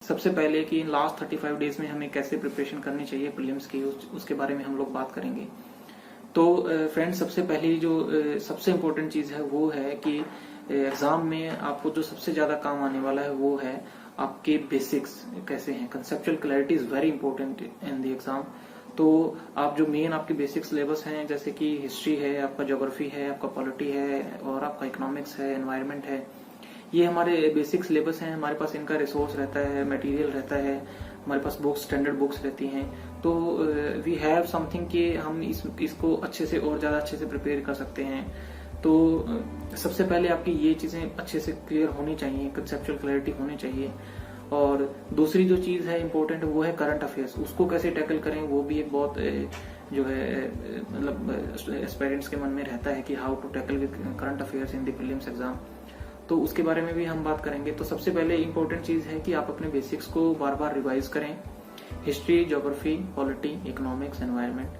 सबसे पहले कि इन लास्ट 35 डेज में हमें कैसे प्रिपरेशन करनी चाहिए प्रीलिम्स की, उसके बारे में हम लोग बात करेंगे। तो फ्रेंड्स, सबसे पहली जो सबसे इम्पोर्टेंट चीज़ है वो है कि एग्जाम में आपको जो सबसे ज़्यादा काम आने वाला है वो है आपके बेसिक्स कैसे हैं। Conceptual clarity is very important in the exam. तो आप जो मेन आपके बेसिक सिलेबस हैं, जैसे कि हिस्ट्री है, आपका ज्योग्राफी है, आपका पॉलिटी है और आपका इकोनॉमिक्स है, एनवायरनमेंट है, ये हमारे बेसिक सिलेबस हैं। हमारे पास इनका रिसोर्स रहता है, मटेरियल रहता है, हमारे पास बुक्स, स्टैंडर्ड बुक्स रहती हैं। तो वी हैव समथिंग कि हम इसको अच्छे से और ज़्यादा अच्छे से प्रिपेयर कर सकते हैं। तो सबसे पहले आपकी ये चीज़ें अच्छे से क्लियर होनी चाहिए, कंसेप्चुअल क्लैरिटी होनी चाहिए। और दूसरी जो चीज़ है इम्पोर्टेंट वो है करंट अफेयर्स। उसको कैसे टैकल करें वो भी एक बहुत जो है मतलब एस्पायरेंट्स के मन में रहता है कि how to tackle with current affairs in the prelims exam. तो उसके बारे में भी हम बात करेंगे। तो सबसे पहले इम्पोर्टेंट चीज़ है कि आप अपने बेसिक्स को बार बार रिवाइज करें। History, geography, polity, economics, environment,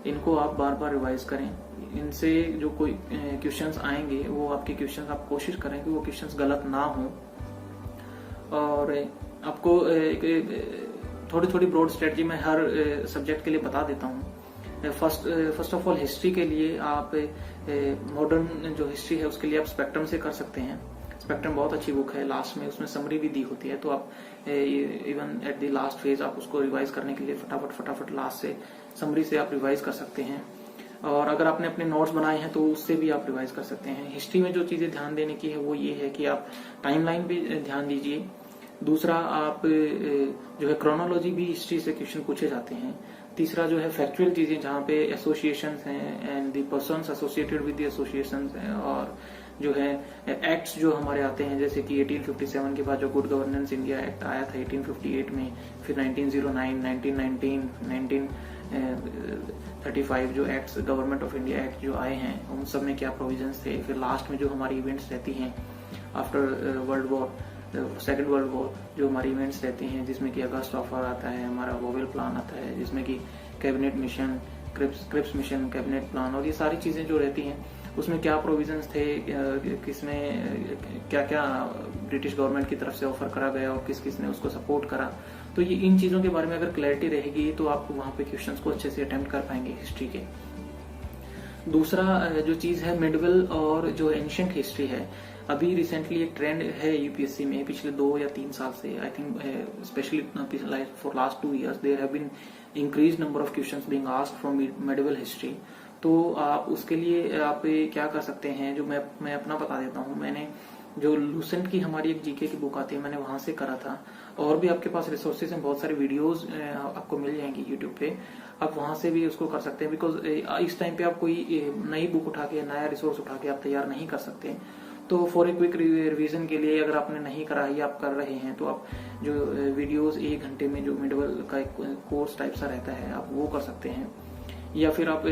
इनको आप बार बार रिवाइज करें। इनसे जो कोई क्वेश्चंस आएंगे वो आपके क्वेश्चंस, आप कोशिश करें कि वो क्वेश्चंस गलत ना हो। और आपको थोड़ी थोड़ी ब्रॉड स्ट्रेटजी मैं हर सब्जेक्ट के लिए बता देता हूँ। फर्स्ट ऑफ ऑल हिस्ट्री के लिए आप मॉडर्न जो हिस्ट्री है उसके लिए आप स्पेक्ट्रम से कर सकते हैं। स्पेक्ट्रम बहुत अच्छी बुक है, लास्ट में उसमें समरी भी दी होती है। तो आप even at the last phase आप उसको रिवाइज करने के लिए फटाफट लास्ट से समरी से आप रिवाइज कर सकते हैं। और अगर आपने अपने नोट्स बनाए हैं तो उससे भी आप रिवाइज कर सकते हैं। हिस्ट्री में जो चीजें ध्यान देने की है वो ये है कि आप टाइमलाइन भी ध्यान दीजिए। दूसरा, आप जो है क्रोनोलॉजी भी हिस्ट्री से क्वेश्चन पूछे जाते हैं। तीसरा जो है फैक्चुअल चीजें, जहाँ पे एसोसिएशंस हैं and the persons associated with the associations हैं। और जो है एक्ट्स जो हमारे आते हैं, जैसे कि 1857 के बाद जो गुड गवर्नेंस इंडिया एक्ट आया था 1858 में, फिर 1909, 1919, 1935 जो acts, government of India act जो आए हैं, उन सब में क्या प्रोविजंस थे। फिर लास्ट में जो हमारी इवेंट्स रहती हैं after world war, second world war, जो हमारी इवेंट्स रहती हैं, जिसमें कि अगस्त ऑफर आता है, हमारा वोवेल प्लान आता है, जिसमें कि cabinet mission, Cripps mission, cabinet plan, और ये सारी चीजें जो रहती हैं उसमें क्या प्रोविजंस थे, किसमें क्या क्या ब्रिटिश गवर्नमेंट की तरफ से ऑफर करा गया और किस किस ने उसको सपोर्ट करा। तो ये इन चीजों के बारे में अगर क्लैरिटी रहेगी तो आप वहां पे क्वेश्चंस को अच्छे से अटेम्प्ट कर पाएंगे हिस्ट्री के। दूसरा जो चीज है मिडवल और जो एंशिएंट हिस्ट्री है, अभी रिसेंटली एक ट्रेंड है यूपीएससी में पिछले 2 या 3 साल से, I think specially for last 2 years there have been increase number of questions being asked from medieval history. तो आप उसके लिए आप क्या कर सकते हैं, जो मैं अपना बता देता हूँ। मैंने जो लूसेंट की हमारी एक जीके की बुक आती है, मैंने वहां से करा था। और भी आपके पास रिसोर्सेज हैं, बहुत सारे वीडियोस आपको मिल जाएंगी यूट्यूब पे, आप वहां से भी उसको कर सकते हैं। बिकॉज इस टाइम पे आप कोई नई बुक उठा के, नया रिसोर्स उठा के आप तैयार नहीं कर सकते। तो फॉर ए क्विक रिवीजन के लिए, अगर आपने नहीं करा या आप कर रहे हैं, तो आप जो वीडियोस 1 घंटे में जो मिडवल का एक कोर्स टाइप सा रहता है, आप वो कर सकते हैं। या फिर आप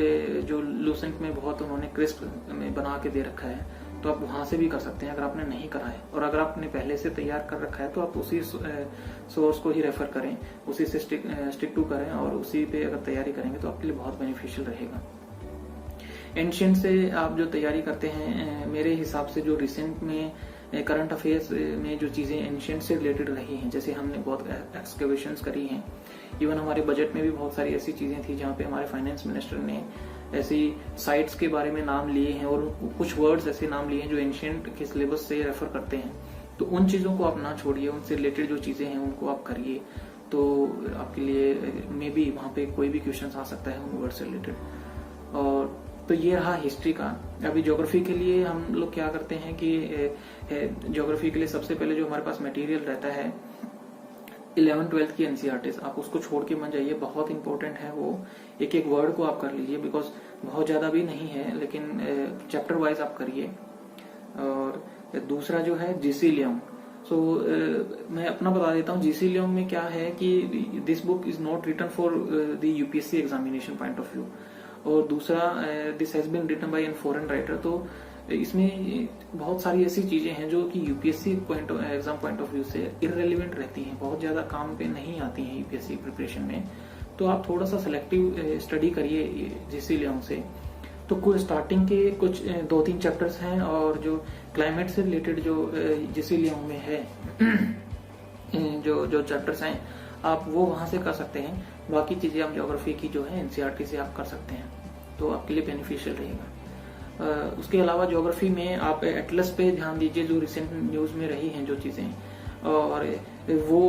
जो लूसेंट में बहुत उन्होंने क्रिस्प में बना के दे रखा है, तो आप वहां से भी कर सकते हैं अगर आपने नहीं करा है। और अगर आपने पहले से तैयार कर रखा है तो आप उसी सोर्स को ही रेफर करें, उसी से स्टिक टू करें, और उसी पे अगर तैयारी करेंगे तो आपके लिए बहुत बेनिफिशियल रहेगा। एंशिएंट से आप जो तैयारी करते हैं, मेरे हिसाब से जो रिसेंट में करंट अफेयर्स में जो चीजें एंशिएंट से रिलेटेड रही हैं, जैसे हमने बहुत एक्सकवेशंस करी हैं, इवन हमारे बजट में भी बहुत सारी ऐसी चीजें थी जहाँ पे हमारे फाइनेंस मिनिस्टर ने ऐसी साइट्स के बारे में नाम लिए हैं और कुछ वर्ड्स ऐसे नाम लिए हैं जो एंशिएंट के सिलेबस से रेफर करते हैं। तो उन चीजों को आप ना छोड़िए, उनसे रिलेटेड जो चीजें हैं उनको आप करिए। तो आपके लिए मे बी वहां पे कोई भी क्वेश्चन आ सकता है उन वर्ड से रिलेटेड। और तो ये रहा हिस्ट्री का। अभी ज्योग्राफी के लिए हम लोग क्या करते हैं कि ज्योग्राफी के लिए सबसे पहले जो हमारे पास मटेरियल रहता है 11th-12th की एनसीईआरटीज, आप उसको छोड़ के मत जाइए, बहुत इंपॉर्टेंट है वो। एक एक वर्ड को आप कर लीजिए, बिकॉज बहुत ज्यादा भी नहीं है, लेकिन चैप्टर वाइज आप करिए। और दूसरा जो है जीसी लियोंग, सो मैं अपना बता देता हूँ। जीसी लियोंग में क्या है कि this book is not written for the UPSC examination point of view. और दूसरा, this has been written by an foreign writer. तो इसमें बहुत सारी ऐसी चीजें हैं जो कि UPSC exam point of view से इररेलेवेंट रहती हैं, बहुत ज्यादा काम पे नहीं आती हैं यूपीएससी प्रिपरेशन में। तो आप थोड़ा सा सिलेक्टिव स्टडी करिए जीसी लियोंग से। तो कुछ स्टार्टिंग के कुछ 2-3 चैप्टर्स हैं, और जो क्लाइमेट से रिलेटेड जो जीसी लियोंग में है जो जो चैप्टर्स हैं आप वो वहां से कर सकते हैं। बाकी चीजें आप ज्योग्राफी की जो है एनसीईआरटी से आप कर सकते हैं, तो आपके लिए बेनिफिशियल रहेगा। उसके अलावा ज्योग्राफी में आप एटलस पे ध्यान दीजिए, जो रिसेंट न्यूज में रही हैं जो चीजें, और वो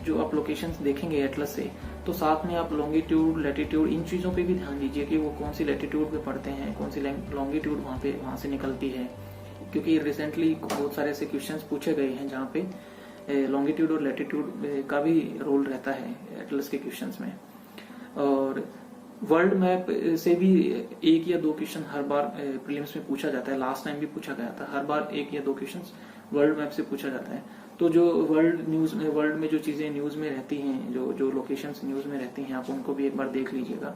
जो आप लोकेशंस देखेंगे एटलस से, तो साथ में आप लॉन्गिट्यूड लैटिट्यूड इन चीजों पे भी ध्यान दीजिए कि वो कौन सी लैटिट्यूड पे पड़ते हैं, कौन सी लॉन्गिट्यूड वहां से निकलती है, क्योंकि रिसेंटली बहुत सारे ऐसे क्वेश्चंस पूछे गए हैं जहाँ पे लॉन्गिट्यूड और लैटिट्यूड का भी रोल रहता है एटलस के क्वेश्चंस में। और वर्ल्ड मैप से भी 1 या 2 क्वेश्चन हर बार प्रीलिम्स में पूछा जाता है, लास्ट टाइम भी पूछा गया था, हर बार 1 या 2 क्वेश्चन वर्ल्ड मैप से पूछा जाता है। तो जो वर्ल्ड में जो चीजें न्यूज में रहती हैं, जो लोकेशंस न्यूज में रहती हैं, आप उनको भी एक बार देख लीजिएगा।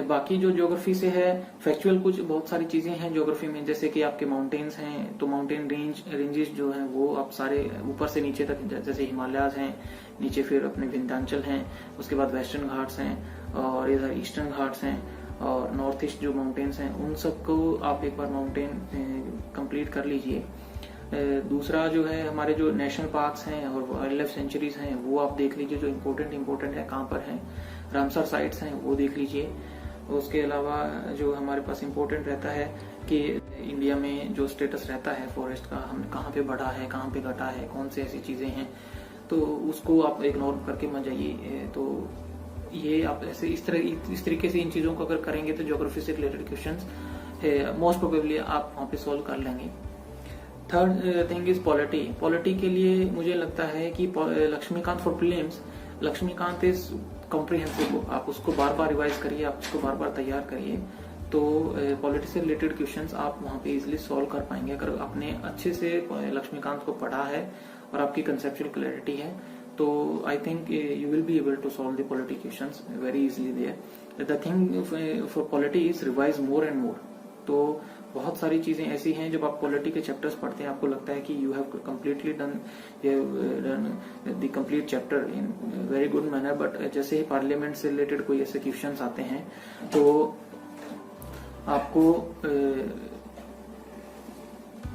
बाकी जो ज्योग्राफी से है फैक्चुअल कुछ बहुत सारी चीजें हैं ज्योग्राफी में, जैसे कि आपके माउंटेन्स हैं, तो माउंटेन रेंजेस जो हैं वो आप सारे ऊपर से नीचे तक, जैसे हिमालयाज हैं, नीचे फिर अपने विंध्याचल हैं, उसके बाद वेस्टर्न घाट्स हैं, और इधर ईस्टर्न घाट्स हैं, और नॉर्थ ईस्ट जो माउंटेन्स हैं उन सबको आप एक बार माउंटेन कंप्लीट कर लीजिए। दूसरा जो है हमारे जो नेशनल पार्क्स हैं और वाइल्ड लाइफ सेंचुरीज हैं वो आप देख लीजिए, जो इम्पोर्टेंट है कहाँ पर हैं। रामसर साइट्स हैं वो देख लीजिए। उसके अलावा जो हमारे पास इम्पोर्टेंट रहता है कि इंडिया में जो स्टेटस रहता है फॉरेस्ट का, हम कहाँ पे बढ़ा है, कहाँ पे घटा है, कौन सी ऐसी चीजें हैं, तो उसको आप इग्नोर करके मत जाइए। तो ये आप ऐसे इस तरीके से इन चीजों को अगर करेंगे तो ज्योग्राफी से रिलेटेड क्वेश्चंस मोस्ट प्रोबेबली आप वहाँ पे सॉल्व कर लेंगे। थर्ड थिंग इज पॉलिटी के लिए मुझे लगता है कि Laxmikanth for prelims, Laxmikanth is comprehensive, आप उसको बार बार रिवाइज करिए, आप उसको बार बार तैयार करिए, तो पॉलिटिक्स से रिलेटेड क्वेश्चंस आप वहाँ पे इजिली सॉल्व कर पाएंगे अगर आपने अच्छे से लक्ष्मीकांत को पढ़ा है और आपकी कंसेप्चुअल क्लैरिटी है। तो I think you will be able to solve the polity questions very easily there. The thing for polity is revise more and more. तो बहुत सारी चीजें ऐसी हैं जब आप पॉलिटी के चैप्टर्स पढ़ते हैं आपको लगता है कि you have completely done the complete chapter in very good manner, but जैसे ही पार्लियामेंट से रिलेटेड कोई ऐसे क्वेश्चंस आते हैं तो आपको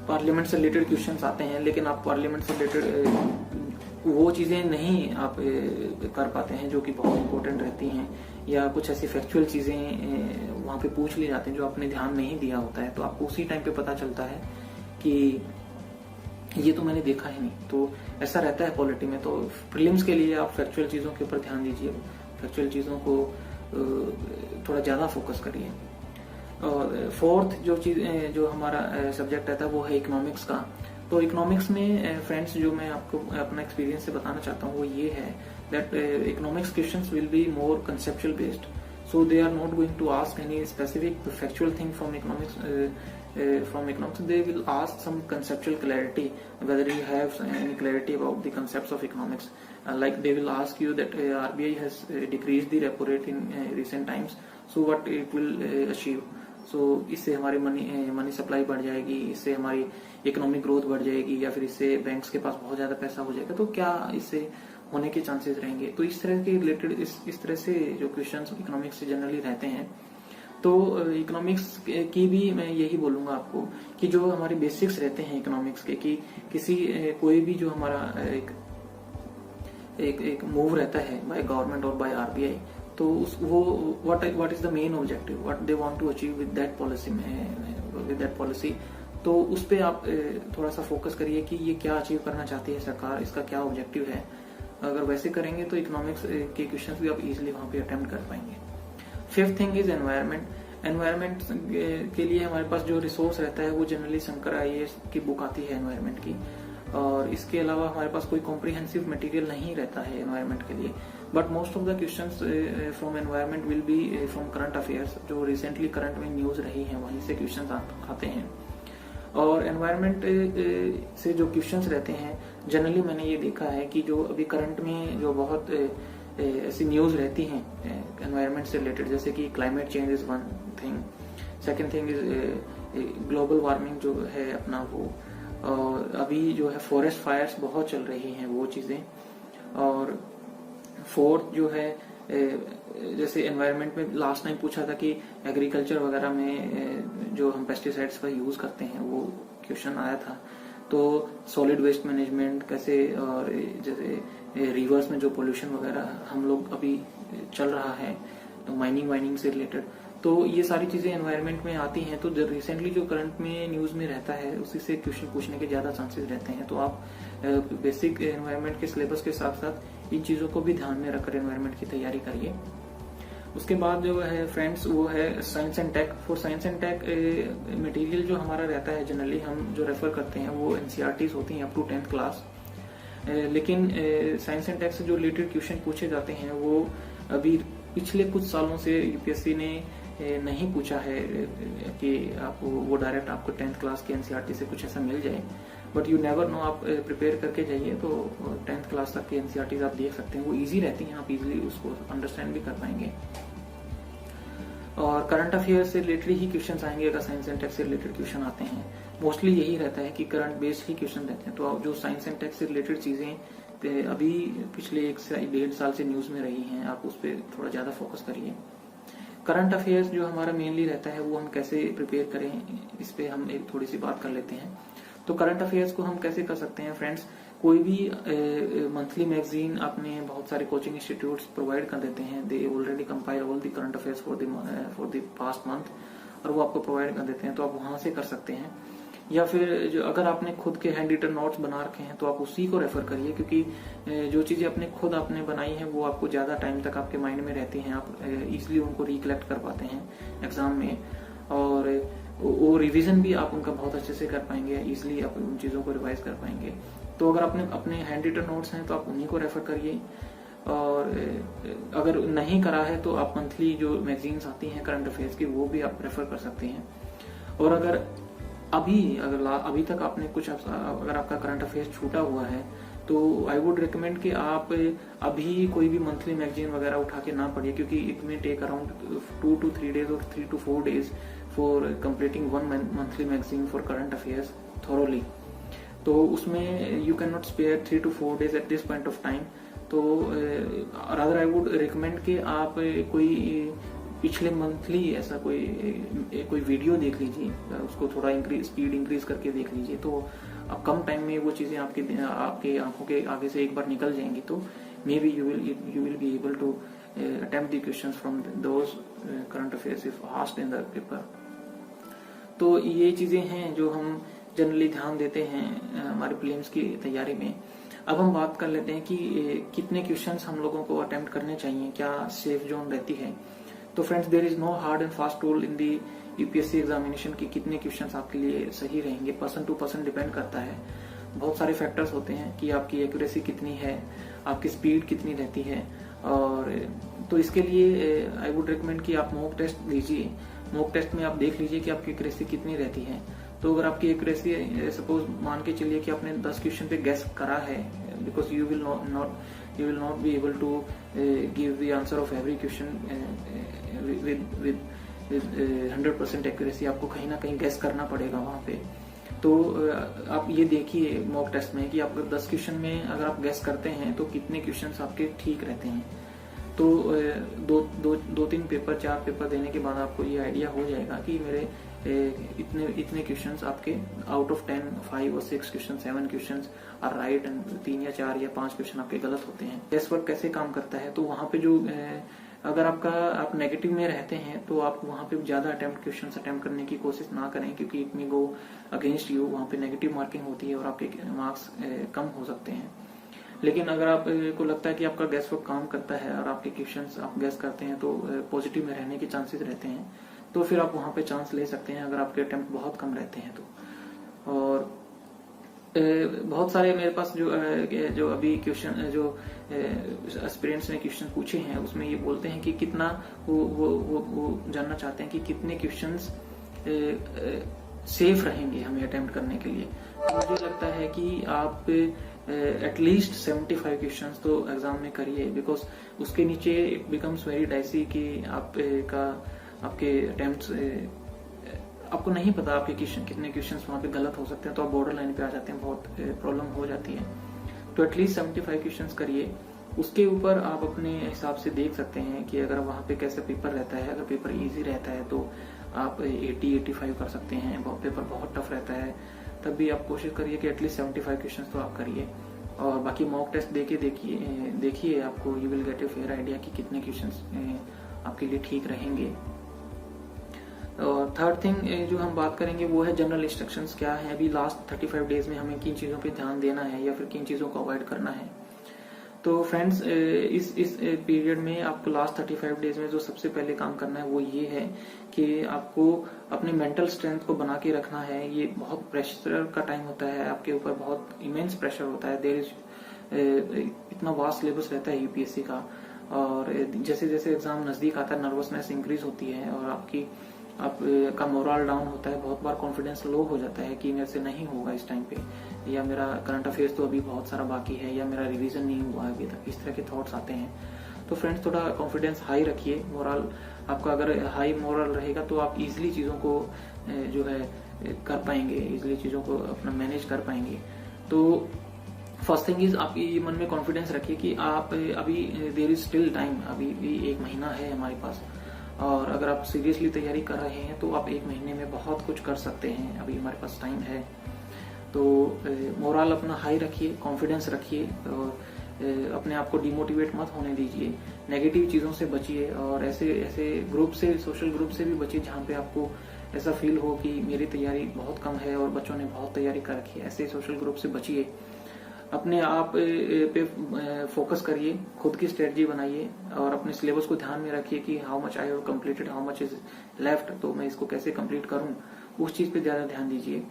पार्लियामेंट से रिलेटेड क्वेश्चंस आते हैं, लेकिन आप पार्लियामेंट से रिलेटेड वो चीजें नहीं आप कर पाते हैं जो कि बहुत इंपॉर्टेंट रहती हैं, या कुछ ऐसी फैक्चुअल चीजें वहां पे पूछ ली जाती हैं जो आपने ध्यान नहीं दिया होता है, तो आपको उसी टाइम पे पता चलता है कि ये तो मैंने देखा ही नहीं। तो ऐसा रहता है पॉलिटी में। तो प्रीलिम्स के लिए आप फैक्चुअल चीजों के ऊपर ध्यान दीजिए, फैक्चुअल चीजों को थोड़ा ज्यादा फोकस करिए। और फोर्थ जो हमारा सब्जेक्ट रहता है वो है इकोनॉमिक्स का। तो इकोनॉमिक्स में फ्रेंड्स जो मैं आपको अपना एक्सपीरियंस से बताना चाहता हूँ वो ये है that economics questions will be more conceptual based, so they are not going to ask any specific factual thing from economics. They will ask some conceptual clarity, whether you have any clarity about the concepts of economics. Like they will ask you that RBI has decreased the repo rate in recent times, so what it will achieve. So इससे हमारी money supply बढ़ जाएगी, इससे हमारी economic growth बढ़ जाएगी, या फिर इससे बैंक्स के पास बहुत ज्यादा पैसा हो जाएगा, तो क्या इससे होने के चांसेस रहेंगे। तो इस तरह के रिलेटेड इस तरह से जो क्वेश्चंस इकोनॉमिक्स से जनरली रहते हैं, तो इकोनॉमिक्स की भी मैं यही बोलूंगा आपको कि जो हमारे बेसिक्स रहते हैं इकोनॉमिक्स के, कि किसी कोई भी जो हमारा एक मूव रहता है बाय गवर्नमेंट और बाय आरबीआई, तो वो what is the main objective, what they want to achieve with that policy, तो उस पे आप थोड़ा सा फोकस करिए कि ये क्या अचीव करना चाहती है सरकार, इसका क्या ऑब्जेक्टिव है। अगर वैसे करेंगे तो इकोनॉमिक्स के क्वेश्चंस भी आप इजीली वहां पे अटेम्प्ट कर पाएंगे। Fifth thing is environment. Environment के लिए हमारे पास जो रिसोर्स रहता है वो जनरली शंकर आईएएस की बुक आती है एनवायरनमेंट की, और इसके अलावा हमारे पास कोई कॉम्प्रिहेंसिव मटेरियल नहीं रहता है एनवायरनमेंट के लिए। But most of the questions from environment will be from current affairs, जो रिसेंटली करंट में न्यूज रही है वहीं से क्वेश्चंस आते हैं। और एनवायरनमेंट से जो क्वेश्चंस रहते हैं जनरली मैंने ये देखा है कि जो अभी करंट में जो बहुत ऐसी न्यूज रहती हैं एनवायरनमेंट से रिलेटेड, जैसे कि climate change is one thing, second thing is global warming जो है अपना वो, और अभी जो है फॉरेस्ट फायर्स बहुत चल रही हैं वो चीजें, और फोर्थ जो है जैसे एनवायरनमेंट में लास्ट टाइम पूछा था कि एग्रीकल्चर वगैरह में जो हम पेस्टिसाइड्स का यूज करते हैं वो क्वेश्चन आया था, तो सॉलिड वेस्ट मैनेजमेंट कैसे, और जैसे रिवर्स में जो पोल्यूशन वगैरह हम लोग अभी चल रहा है, तो माइनिंग से रिलेटेड, तो ये सारी चीजें एनवायरनमेंट में आती हैं। तो जो रिसेंटली जो करंट में न्यूज में रहता है उसी से क्वेश्चन पूछने के ज्यादा चांसेस रहते हैं। तो आप बेसिक एनवायरनमेंट के सिलेबस के साथ साथ इन चीजों को भी ध्यान में रखकर एनवायरनमेंट की तैयारी करिए। उसके बाद जो है फ्रेंड्स वो है science and tech. For science and tech material जो हमारा रहता है जनरली हम जो रेफर करते हैं वो एनसीईआरटीज होती हैं अप टू 10th क्लास। लेकिन साइंस एंड टेक से जो रिलेटेड क्वेश्चन पूछे जाते हैं वो अभी पिछले कुछ सालों से यूपीएससी ने नहीं पूछा है कि आपको वो डायरेक्ट आपको 10th क्लास के एनसीईआरटी से कुछ ऐसा मिल जाए, बट यू नेवर नो। आप प्रिपेयर करके जाइए तो 10th क्लास तक के एनसीईआरटीज आप देख सकते हैं, वो इजी रहती हैं, आप इजीली उसको अंडरस्टैंड भी कर पाएंगे। और करंट अफेयर से रिलेटेड ही क्वेश्चन आएंगे अगर साइंस एंड टेक से रिलेटेड क्वेश्चन आते हैं। मोस्टली यही रहता है कि करंट बेस्ड ही क्वेश्चन रहते हैं। तो आप जो साइंस एंड टेक से रिलेटेड चीजें अभी पिछले 1 से 1.5 साल से न्यूज में रही हैं, आप उस पर थोड़ा ज्यादा फोकस करिए। करंट अफेयर्स जो हमारा मेनली रहता है वो हम कैसे प्रिपेयर करें, इस पे हम एक थोड़ी सी बात कर लेते हैं। तो करंट अफेयर्स को हम कैसे कर सकते हैं फ्रेंड्स, कोई भी मंथली मैगजीन अपने बहुत सारे कोचिंग इंस्टीट्यूट्स प्रोवाइड कर देते हैं। They already compile all the current affairs for the past month, और वो आपको प्रोवाइड कर देते हैं, तो आप वहां से कर सकते हैं। या फिर जो अगर आपने खुद के हैंड रिटन नोट्स बना रखे हैं तो आप उसी को रेफर करिए, क्योंकि जो चीजें आपने बनाई हैं वो आपको ज्यादा टाइम तक आपके माइंड में रहती हैं, आप इजिली उनको रिकलेक्ट कर पाते हैं एग्जाम में, और वो रिवीजन भी आप उनका बहुत अच्छे से कर पाएंगे, इजिली आप उन चीजों को रिवाइज कर पाएंगे। तो अगर आपने अपने हैंड रिटन नोट्स हैं तो आप उन्हीं को रेफर करिए, और अगर नहीं करा है तो आप मंथली जो मैगजीन्स आती हैं करंट अफेयर्स की वो भी आप रेफर कर सकते हैं। और अगर अभी तक आपने कुछ, अगर आपका करंट अफेयर्स छूटा हुआ है तो आई वुड रिकमेंड कि आप अभी कोई भी मंथली मैगजीन वगैरह उठा के ना पढ़िए, क्योंकि इट में टेक अराउंड 2 to 3 days और 3 to 4 days for completing 1 monthly magazine for current affairs thoroughly. तो उसमें you can not spare 3 to 4 days at this point of time. तो रादर आई वुड रिकमेंड कि आप कोई पिछले मंथली ऐसा कोई वीडियो देख लीजिए, उसको थोड़ा स्पीड इंक्रीज करके देख लीजिए, तो अब कम टाइम में वो चीजें आपके आंखों के आगे से एक बार निकल जाएंगी। तो maybe you will be able to attempt the questions from those current affairs if asked in the paper. तो ये चीजें हैं जो हम जनरली ध्यान देते हैं हमारे प्रीलिम्स की तैयारी में। अब हम बात कर लेते हैं कि कितने क्वेश्चंस हम लोगों को अटेम्प्ट करने चाहिए, क्या सेफ जोन रहती है। तो friends, there is no hard and fast rule in the UPSC examination की कितने क्वेश्चंस आपके लिए सही रहेंगे। पर्सन टू पर्सन डिपेंड करता है, बहुत सारे फैक्टर्स होते हैं कि आपकी एक्यूरेसी कितनी है, आपकी स्पीड कितनी रहती है। और तो इसके लिए आई वुड रिकमेंड कि आप मॉक टेस्ट दीजिए। मॉक टेस्ट में आप देख लीजिए कि आपकी एक्यूरेसी कितनी रहती है। तो अगर आपकी एक्यूरेसी सपोज मान के चलिए कि आपने 10 क्वेश्चन पे गेस करा है, because you will not be able to give the answer of every question with 100% accuracy, आपको कहीं ना कहीं गेस करना पड़ेगा वहां पे। तो आप ये देखिए मॉक टेस्ट में कि आप 10 क्वेश्चन में अगर आप गेस करते हैं तो कितने क्वेश्चंस आपके ठीक रहते हैं। तो 2-3 पेपर 4 पेपर देने के बाद आपको ये आइडिया हो जाएगा कि मेरे इतने क्वेश्चंस आपके आउट ऑफ 10 5 और 6 question 7 questions are right and 3 या 4 या 5 क्वेश्चन आपके गलत होते हैं। गेस वर्क कैसे काम करता है, तो वहां पे जो अगर आप नेगेटिव में रहते हैं तो आप वहां पे ज्यादा क्वेश्चन अटेम्प्ट करने की कोशिश ना करें, क्योंकि it may go against you. वहां पे नेगेटिव मार्किंग होती है और आपके मार्क्स कम हो सकते हैं। लेकिन अगर आपको लगता है कि आपका गेस वर्क काम करता है और आपके क्वेश्चंस आप गेस करते हैं तो पॉजिटिव में रहने के चांसेस रहते हैं, तो फिर आप वहां पे चांस ले सकते हैं अगर आपके अटेम्प्ट बहुत कम रहते हैं तो। और बहुत सारे मेरे पास जो अभी क्वेश्चन जो एस्पिरेंट्स ने क्वेश्चन पूछे हैं उसमें ये बोलते हैं कि कितना वो जानना चाहते हैं कि कितने क्वेश्चंस सेफ रहेंगे हमें अटेम्प्ट करने के लिए। मुझे लगता है कि आप एटलीस्ट 75 क्वेश्चंस तो एग्जाम में करिए, बिकॉज उसके नीचे इट बिकम्स वेरी डाइसी कि आपके अटेम्प्ट्स आपको नहीं पता आपके कितने क्वेश्चंस वहां पे गलत हो सकते हैं, तो आप बॉर्डर लाइन पे आ जाते हैं, बहुत प्रॉब्लम हो जाती है। तो एटलीस्ट 75 क्वेश्चंस करिए। उसके ऊपर आप अपने हिसाब से देख सकते हैं कि अगर वहां पे कैसा पेपर रहता है। अगर पेपर इजी रहता है तो आप 80-85 कर सकते हैं, पेपर बहुत टफ रहता है तब भी आप कोशिश करिए कि एटलीस्ट 75 क्वेश्चन तो आप करिए। और बाकी मॉक टेस्ट देखिए आपको you will get a fair idea कि कितने क्वेश्चंस आपके लिए ठीक रहेंगे। और थर्ड थिंग जो हम बात करेंगे वो है जनरल इंस्ट्रक्शंस क्या है, अभी लास्ट 35 डेज में हमें किन चीज़ों पे ध्यान देना है या फिर किन चीज़ों को अवॉइड करना है। तो फ्रेंड्स इस पीरियड में आपको लास्ट 35 डेज में जो सबसे पहले काम करना है वो ये है कि आपको अपने मेंटल स्ट्रेंथ को बना के रखना है। ये बहुत प्रेशर का टाइम होता है, आपके ऊपर बहुत इमेंस प्रेशर होता है। देयर इज इतना वास्ट सिलेबस रहता है यूपीएससी का, और जैसे जैसे एग्जाम नजदीक आता है नर्वसनेस इंक्रीज होती है और आपका मोरल डाउन होता है। बहुत बार कॉन्फिडेंस लो हो जाता है कि मेरे से नहीं होगा इस टाइम पे, या मेरा करंट अफेयर्स तो अभी बहुत सारा बाकी है, या मेरा रिवीजन नहीं हुआ अभी तक, इस तरह के थॉट्स आते हैं। तो फ्रेंड्स थोड़ा कॉन्फिडेंस हाई रखिए। मोरल आपका अगर हाई मोरल रहेगा तो आप इजिली चीज़ों को जो है कर पाएंगे, इजिली चीज़ों को अपना मैनेज कर पाएंगे। तो फर्स्ट थिंग इज आप ये मन में कॉन्फिडेंस रखिए कि आप अभी देयर इज स्टिल टाइम, अभी भी 1 महीना है हमारे पास, और अगर आप सीरियसली तैयारी कर रहे हैं तो आप 1 महीने में बहुत कुछ कर सकते हैं। अभी हमारे पास टाइम है। तो मोरल अपना हाई रखिए, कॉन्फिडेंस रखिए, और अपने आप को डिमोटिवेट मत होने दीजिए। नेगेटिव चीज़ों से बचिए, और ऐसे ग्रुप से, सोशल ग्रुप से भी बचिए जहाँ पे आपको ऐसा फील हो कि मेरी तैयारी बहुत कम है और बच्चों ने बहुत तैयारी कर रखी है। ऐसे सोशल ग्रुप से बचिए। अपने आप पे फोकस करिए, खुद की स्ट्रेटजी बनाइए, और अपने सिलेबस को ध्यान में रखिए कि how much I have completed, how much is left, तो मैं इसको कैसे कंप्लीट करूं, उस चीज पे ज्यादा ध्यान दीजिए।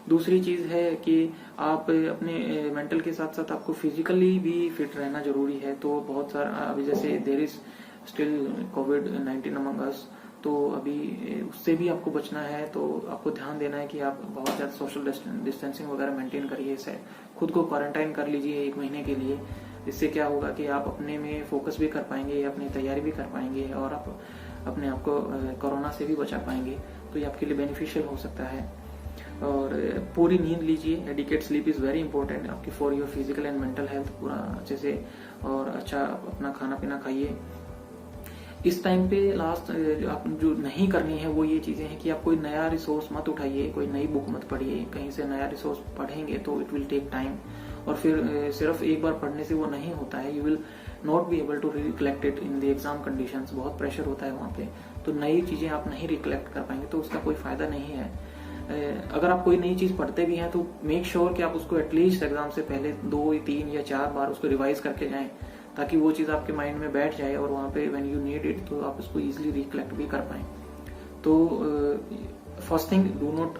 दूसरी चीज है कि आप अपने मेंटल के साथ साथ आपको फिजिकली भी फिट रहना जरूरी है। तो बहुत सारा अभी जैसे देयर इज स्टिल कोविड-19 अमंग अस, तो अभी उससे भी आपको बचना है। तो आपको ध्यान देना है कि आप बहुत ज्यादा सोशल डिस्टेंसिंग वगैरह मेंटेन करिए, इसे खुद को क्वारंटाइन कर लीजिए 1 महीने के लिए। इससे क्या होगा कि आप अपने में फोकस भी कर पाएंगे, अपनी तैयारी भी कर पाएंगे, और आप अपने आप को कोरोना से भी बचा पाएंगे। तो ये आपके लिए बेनिफिशियल हो सकता है। और पूरी नींद लीजिए, adequate sleep is very important आपकी for your physical and mental health, पूरा अच्छे से और अच्छा अपना खाना पीना खाइए। इस टाइम पे लास्ट आप जो नहीं करनी है वो ये चीजें हैं कि आप कोई नया रिसोर्स मत उठाइए, कोई नई बुक मत पढ़िए। कहीं से नया रिसोर्स पढ़ेंगे तो इट विल टेक टाइम, और फिर सिर्फ एक बार पढ़ने से वो नहीं होता है। You will not be able to recollect it in the exam conditions, बहुत प्रेशर होता है वहाँ पे। तो नई चीजें आप नहीं रिकलेक्ट कर पाएंगे तो उसका कोई फायदा नहीं है। अगर आप कोई नई चीज पढ़ते भी हैं तो मेक श्योर कि आप उसको एटलीस्ट एग्जाम से पहले 2, 3 या 4 बार उसको रिवाइज करके जाएं, ताकि वो चीज आपके माइंड में बैठ जाए और वहां पे व्हेन यू नीड इट तो आप उसको इजीली रिकलेक्ट भी कर पाए। तो first thing, do not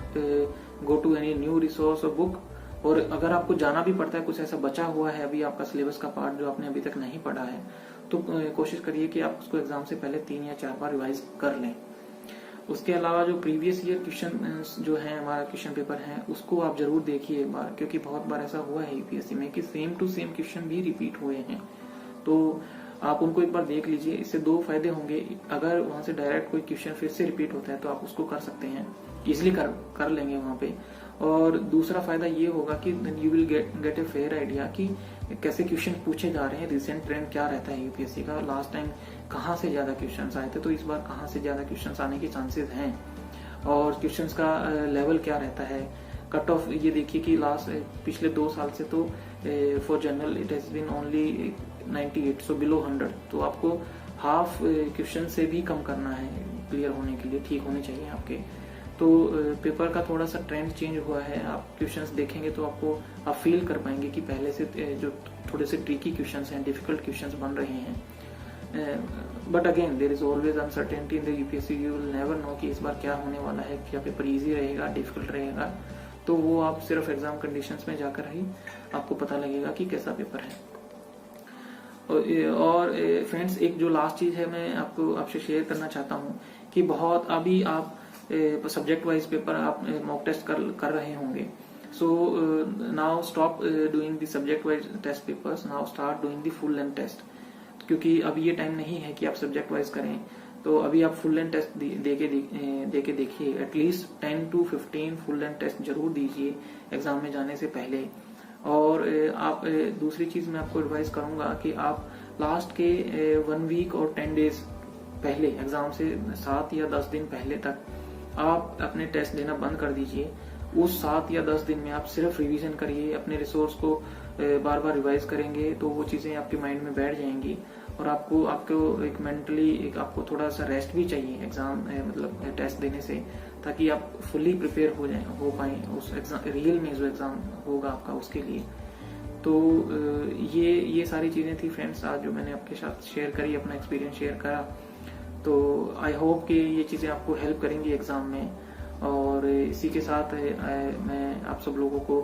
go to any new resource और बुक। और अगर आपको जाना भी पड़ता है, कुछ ऐसा बचा हुआ है अभी आपका सिलेबस का पार्ट जो आपने अभी तक नहीं पढ़ा है, तो कोशिश करिए कि आप उसको एग्जाम से पहले 3 या 4 बार रिवाइज कर लें। उसके अलावा जो प्रीवियस ईयर क्वेश्चन जो है हमारा क्वेश्चन पेपर है, उसको आप जरूर देखिए एक बार, क्योंकि बहुत बार ऐसा हुआ है यूपीएससी में कि सेम टू सेम क्वेश्चन भी रिपीट हुए हैं। तो आप उनको एक बार देख लीजिए। इससे 2 फायदे होंगे। अगर वहां से डायरेक्ट कोई क्वेश्चन फिर से रिपीट होता है तो आप उसको कर सकते हैं, इजिली कर लेंगे वहां पे। और दूसरा फायदा ये होगा कि you will get a fair idea कि कैसे क्वेश्चन पूछे जा रहे हैं, रिसेंट ट्रेंड क्या रहता है यूपीएससी का, लास्ट टाइम कहाँ से ज्यादा क्वेश्चन आए थे, तो इस बार कहाँ से ज्यादा क्वेश्चन आने के चांसेस हैं, और क्वेश्चन का लेवल क्या रहता है। कट ऑफ ये देखिए कि पिछले 2 साल से तो for general it has been only 98, so below 100। तो आपको हाफ क्वेश्चन से भी कम करना है क्लियर होने के लिए, ठीक होने चाहिए आपके। तो पेपर का थोड़ा सा ट्रेंड चेंज हुआ है। आप क्वेश्चंस देखेंगे तो आप फील कर पाएंगे कि पहले से जो थोड़े से ट्रिकी क्वेश्चंस हैं, डिफिकल्ट क्वेश्चंस बन रहे हैं। But again there is always uncertainty in the UPSC. You will never know कि इस बार क्या होने वाला है, क्या पेपर इजी रहेगा, डिफिकल्ट रहेगा। तो वो आप सिर्फ एग्जाम कंडीशंस में जाकर ही आपको पता लगेगा कि कैसा पेपर है। और फ्रेंड्स, एक जो लास्ट चीज है मैं आपसे शेयर करना चाहता हूँ कि बहुत अभी आप सब्जेक्ट वाइज पेपर आप मॉक टेस्ट कर रहे होंगे। So now stop doing the subject wise test papers, now start doing the full length test. क्योंकि अभी ये टाइम नहीं है कि आप सब्जेक्ट वाइज करें, तो अभी आप फुल लेंथ टेस्ट दे के देखिए। At least 10 to 15 full length test जरूर दीजिए एग्जाम में जाने से पहले। और आप दूसरी चीज मैं आपको एडवाइस करूंगा कि आप लास्ट के 1 वीक और 10 डेज पहले, एग्जाम से 7 या 10 दिन पहले तक आप अपने टेस्ट देना बंद कर दीजिए। उस 7 या 10 दिन में आप सिर्फ रिवीजन करिए, अपने रिसोर्स को बार बार रिवाइज करेंगे तो वो चीजें आपके माइंड में बैठ जाएंगी और आपको एक मेंटली एक आपको थोड़ा सा रेस्ट भी चाहिए एग्जाम मतलब टेस्ट देने से, ताकि आप फुल्ली प्रिपेयर हो पाए उस एग्जाम रियल में जो एग्जाम होगा आपका उसके लिए। तो ये सारी चीजें थी फ्रेंड्स आज जो मैंने आपके साथ शेयर करी, अपना एक्सपीरियंस शेयर करा। तो आई होप कि ये चीजें आपको हेल्प करेंगी एग्जाम में। और इसी के साथ मैं आप सब लोगों को